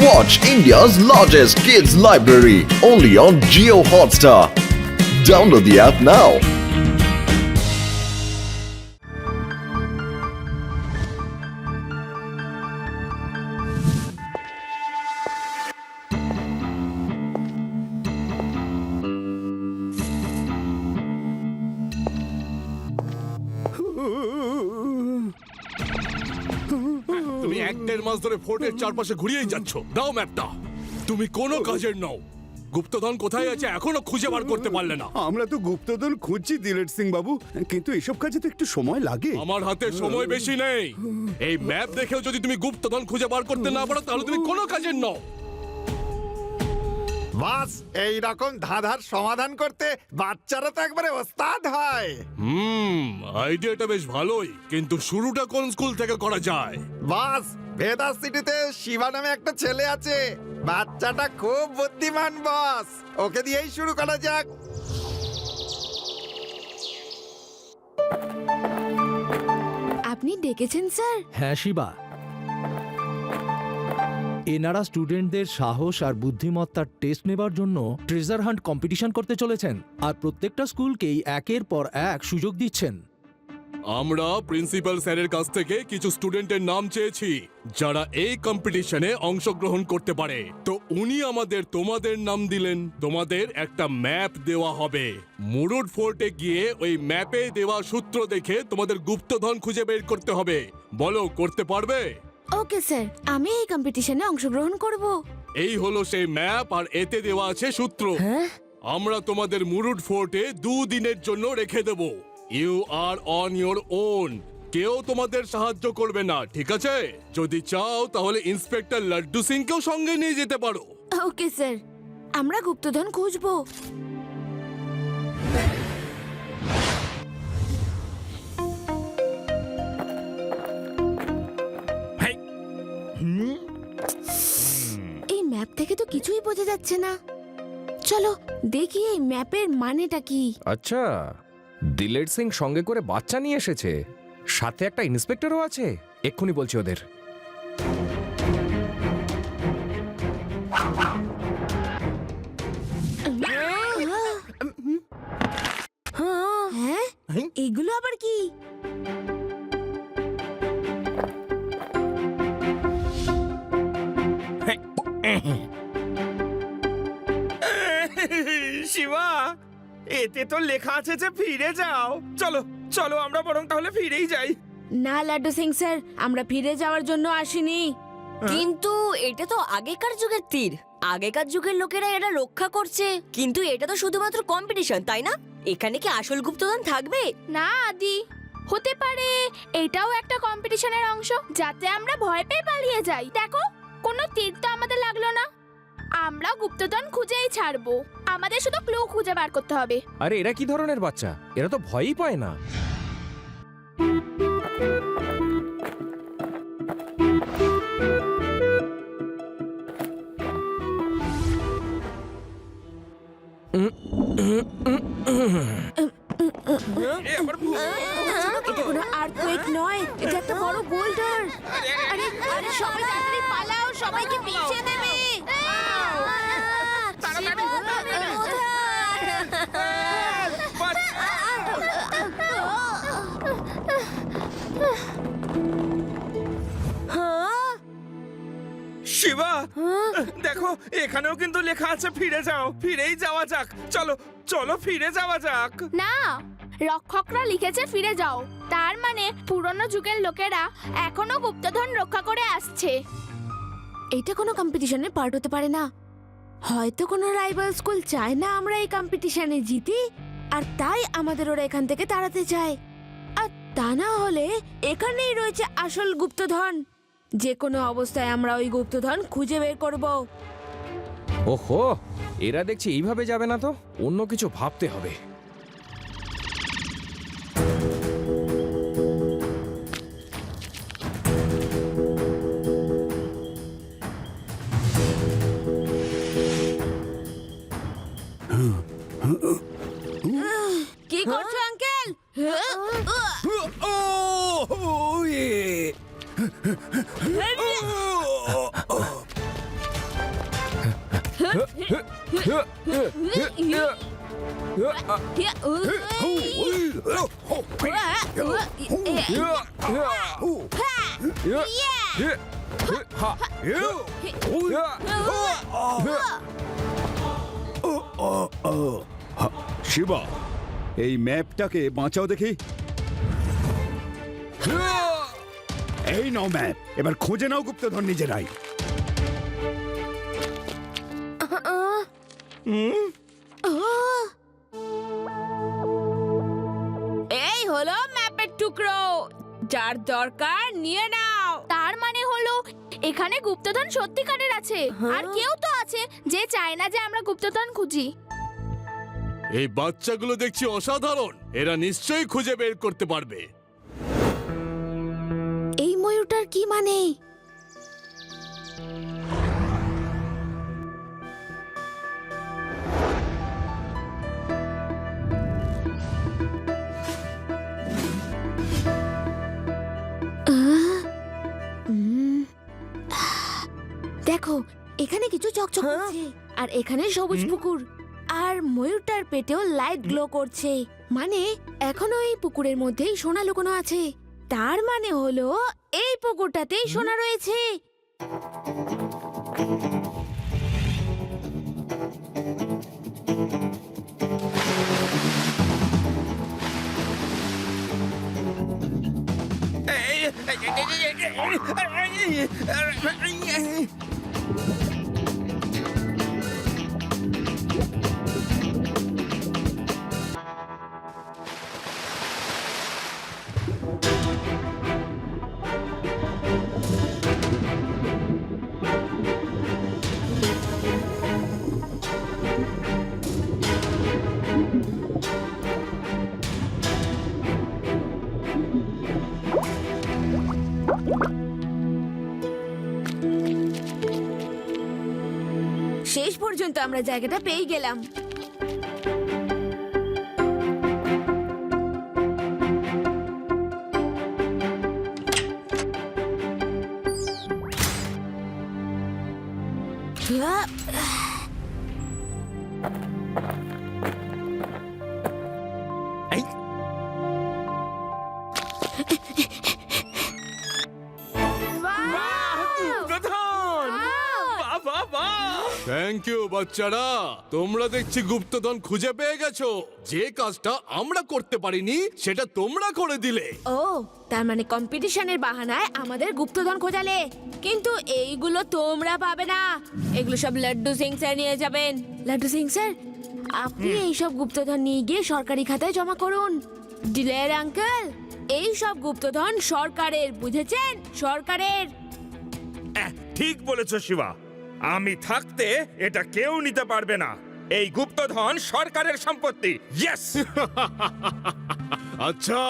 Watch India's largest kids library only on Jio Hotstar. Download the app now. তুমি 1-1.5 মাস ধরে ফোর্টের চারপাশে ঘুরিয়েই যাচ্ছ। দাও ম্যাপটা। তুমি কোনো কাজের নও। গুপ্তধন কোথায় আছে এখনো খুঁজে বার করতে পারলে না। আমরা তো গুপ্তধন খুঁজছি দিলেট সিং বাবু, কিন্তু এসব কাজে তো একটু সময় লাগে। আমার হাতে সময় বেশি নেই। এই ম্যাপ দেখেও যদি তুমি গুপ্তধন খুঁজে বার করতে না পারো তাহলে তুমি কোনো কাজের নও। বাস এই রকম ধাঁধার সমাধান করতে বাচ্চারা তো একবারে ওস্তাদ হয়। আইডিয়াটা বেশ ভালোই, কিন্তু শুরুটা কোন স্কুল থেকে করা যায়? বাস ভেদা সিটিতে শিবা নামে একটা ছেলে আছে, বাচ্চাটা খুব বুদ্ধিমান বস, ওকে দিয়েই শুরু করা যাক। আপনি ডেকেছেন স্যার? হ্যাঁ শিবা, এনারা স্টুডেন্টদের সাহস আর বুদ্ধিমত্তার টেস্ট নেবার জন্য ট্রেজার হান্ট কম্পিটিশন করতে চলেছেন, আর প্রত্যেকটা স্কুলকেই একের পর এক সুযোগ দিচ্ছেন। আমরা প্রিন্সিপাল স্যারের কাছ থেকে কিছু স্টুডেন্টের নাম চেয়েছি যারা এই কম্পিটিশনে অংশগ্রহণ করতে পারে। তো উনি আমাদের তোমাদের নাম দিলেন। তোমাদের একটা ম্যাপ দেওয়া হবে। মুরুড ফোর্টে গিয়ে ওই ম্যাপে দেওয়া সূত্র দেখে তোমাদের গুপ্তধন খুঁজে বের করতে হবে। বলো, করতে পারবে? ওকে স্যার, আমি এই কম্পিটিশনে অংশগ্রহণ করব। এই হলো সেই ম্যাপ, আর এতে দেওয়া আছে সূত্র। আমরা তোমাদের মুরুড ফোর্টে 2 দিনের জন্য রেখে দেব। You are on your own. কেউ তোমাদের সাহায্য করবে না, ঠিক আছে? যদি চাও তাহলে ইন্সপেক্টর লাড্ডু সিংকেও সঙ্গে নিয়ে যেতে পারো। ওকে স্যার, আমরা গুপ্তধন খুঁজবো। এই ম্যাপ থেকে তো কিছুই বোঝা যাচ্ছে না। চলো দেখি এই ম্যাপের মানেটা কি। আচ্ছা, দিলের সিং সঙ্গে করে বাচ্চা নিয়ে এসেছে, সাথে একটা ইন্সপেক্টরও আছে। এক্ষুনি বলছি ওদের। হ্যাঁ, এগুলো আবার কি? শিবা, এতে তো লেখা আছে যে ফিরে যাও। চলো চলো, আমরা বরং তাহলে ফিরেই যাই। না লাড্ডু সিং স্যার, আমরা ফিরে যাওয়ার জন্য আসিনি। কিন্তু এটা তো আগেকার যুগের তীর। আগেকার যুগের লোকেরা এটা রক্ষা করছে, কিন্তু এটা তো শুধুমাত্র কম্পিটিশন, তাই না? এখানে কি আসল গুপ্তধন থাকবে? না আদি, হতে পারে এটাও একটা কম্পিটিশনের অংশ, যাতে আমরা ভয় পেয়ে পালিয়ে যাই। দেখো, কোনো তীর তো আমাদের লাগলো না। আমরা গুপ্তধন খুঁজেই ছাড়বো। আমাদের শুধু ক্লু খুঁজে বার করতে হবে। আরে এরা কি ধরনের বাচ্চা? এরা তো ভয়ই পায় না। এটা কোনো আর্থকুয়েক নয়, এটা একটা বড় বোল্ডার। আরে আরে সবাই তাড়াতাড়ি পালাও, সবাইকে পিছিয়ে দেবে। শিবা, দেখো এখানেও কিন্তু লেখা আছে ফিরে যাও। ফিরেই যাওয়া যাক। চলো চলো, ফিরে যাওয়া যাক। না, রক্ষকরা লিখেছে ফিরে যাও, তার মানে পুরনো যুগের লোকেরা এখনো গুপ্তধন রক্ষা করে আসছে। এটা কোনো কম্পিটিশনের পার্ট হতে পারে না। হয়তো কোনো রাইভাল স্কুল চায় না আমরা এই কম্পিটিশনে জিতি, আর তাই আমাদের ওরা এখান থেকে তাড়াতে চায়। আর তা না হলে এখানেই রয়েছে আসল গুপ্তধন। যে কোনো অবস্থায় আমরা ওই গুপ্তধন খুঁজে বের করব। ওহো, এরা দেখছি এইভাবে যাবে না, তো অন্য কিছু ভাবতে হবে। কি করছো আঙ্কেল? শিবা, এই ম্যাপটাকে বাঁচাও দেখি। এই নাও ম্যাপ, এবার খুঁজে নাও গুপ্তধন নিজেরাই। এই হলো ম্যাপের টুকরো, যার দরকার নিয়ে নাও। তার মানে হলো এখানে গুপ্তধন সত্যিকারের আছে, আর কেউ তো আছে যে চায় না যে আমরা গুপ্তধন খুঁজি। এই বাচ্চাগুলো দেখছি অসাধারণ, এরা নিশ্চয়ই খুঁজে বের করতে পারবে। এই ময়ূরটার কি মানে? দেখো, এখানে কিছু চকচক করছে, আর এখানে সবুজ পুকুর, আর ময়ূরটার পেটেও লাইট গ্লো করছে। মানে এখনো এই পুকুরের মধ্যেই সোনা লুকোনো আছে। তার মানে হলো এই পুকুরটাতেই সোনা রয়েছে। শেষ পর্যন্ত আমরা জায়গাটা পেয়ে গেলাম। থ্যাংক ইউ বাচ্চারা, তোমরা দেখছি গুপ্তধন খুঁজে পেয়ে গেছো। যে কাজটা আমরা করতে পারিনি সেটা তোমরা করে দিলে। ও, তার মানে কম্পিটিশনের বাহানায় আমাদের গুপ্তধন খোঁজালে। কিন্তু এইগুলো তোমরা পাবে না, এগুলো সব লাড্ডু সিং স্যার নিয়ে যাবেন। লাড্ডু সিং স্যার, আপনি এই সব গুপ্তধন নিয়ে গিয়ে সরকারি খাতায় জমা করুন। ডিলের আঙ্কেল, এই সব গুপ্তধন সরকারের, বুঝেছেন? সরকারের। ঠিক বলেছো শিবা, আমি থাকতে এটা কেউ নিতে পারবে না। এই গুপ্তধন সরকারের সম্পত্তি। ইয়েস। আচ্ছা,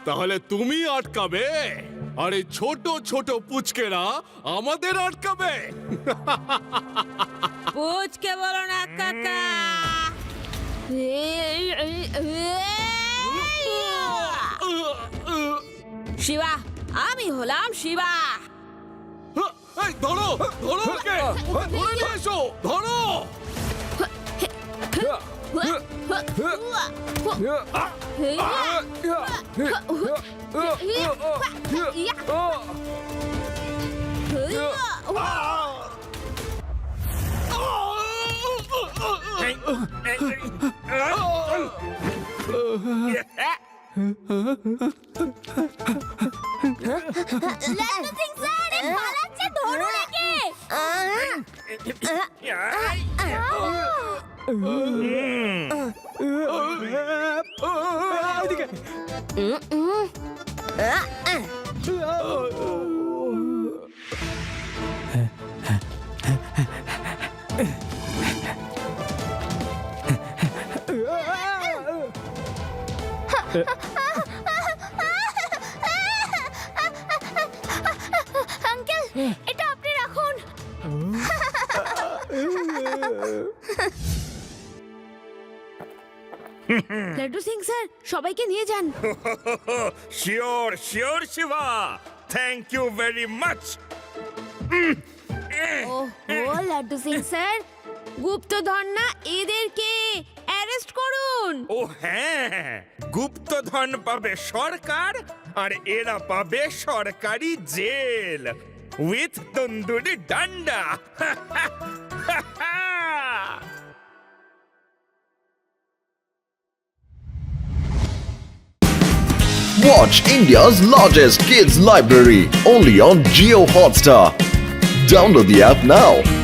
তাহলে তুমি আটকাবে, আর এই ছোট ছোট পুচকেরা আমাদের আটকাবে। পুচকে বলো না কাকা। শিবা, আমি হলাম শিবা। এই ধরো, ধরো ওকে, ধরে নিয়ে এসো, ধরো। লাড্ডু সিং স্যার, পালাচ্ছে, ধরুন একে। আঙ্কেল, এটা আপনি রাখুন। লাড্ডু সিং স্যার, সবাইকে নিয়ে যান। Sure sure Shiva, thank you very much. ওহো লাড্ডু সিং স্যার, গুপ্তধন না এদেরকে অ্যারেস্ট করুন। ও হ্যাঁ, গুপ্তধন পাবে সরকার আর এরা পাবে সরকারি জেল উইথ তন্দুরি ডান্ডা। Watch India's largest kids library only on Geo Hotstar. Download the app now.